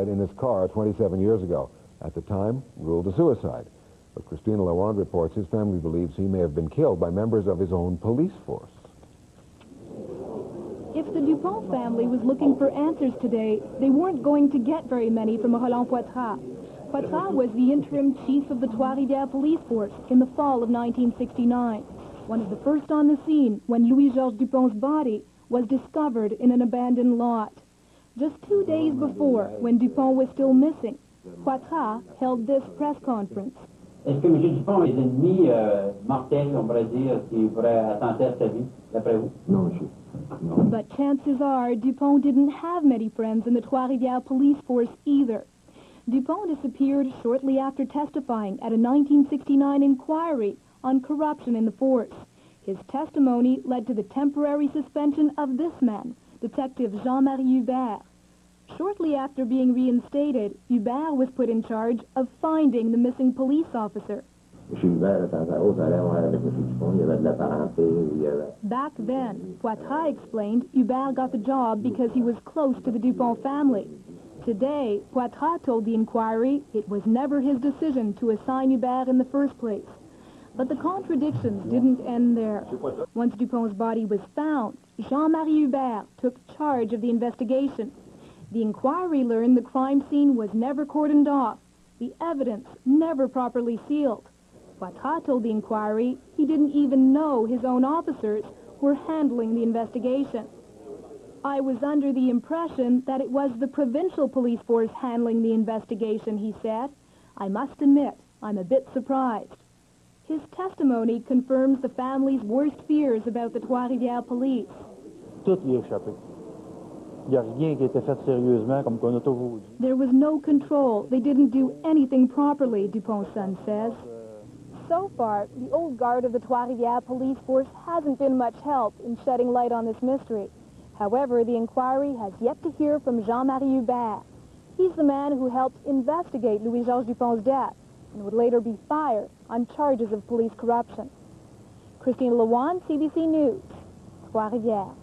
died in his car 27 years ago. At the time, ruled a suicide. But Christina Lawand reports his family believes he may have been killed by members of his own police force. If the Dupont family was looking for answers today, they weren't going to get very many from Roland Poitras. Poitras was the interim chief of the Trois-Rivières police force in the fall of 1969, one of the first on the scene when Louis-Georges Dupont's body was discovered in an abandoned lot. Just 2 days before, when Dupont was still missing, Poitras held this press conference. Est-ce que M. Dupont est ennemis mortels, on pourrait dire, qui pourraient attenter à sa vie, d'après vous? Non, monsieur. No. But chances are Dupont didn't have many friends in the Trois-Rivières police force either. Dupont disappeared shortly after testifying at a 1969 inquiry on corruption in the force. His testimony led to the temporary suspension of this man, Detective Jean-Marie Hubert. Shortly after being reinstated, Hubert was put in charge of finding the missing police officer. Back then, Poitras explained Hubert got the job because he was close to the Dupont family. Today, Poitras told the inquiry it was never his decision to assign Hubert in the first place. But the contradictions didn't end there. Once Dupont's body was found, Jean-Marie Hubert took charge of the investigation. The inquiry learned the crime scene was never cordoned off, the evidence never properly sealed. Poitras told the inquiry he didn't even know his own officers were handling the investigation. I was under the impression that it was the provincial police force handling the investigation, he said. I must admit, I'm a bit surprised. His testimony confirms the family's worst fears about the Trois-Rivières police. Tout y est échappé. Il n'y a rien qui a été fait sérieusement, comme qu'on a toujours dit. There was no control. They didn't do anything properly, Dupont's son says. So far, the old guard of the Trois-Rivières police force hasn't been much help in shedding light on this mystery. However, the inquiry has yet to hear from Jean-Marie Hubert. He's the man who helped investigate Louis-Georges Dupont's death and would later be fired on charges of police corruption. Christina Lawand, CBC News, Trois-Rivières.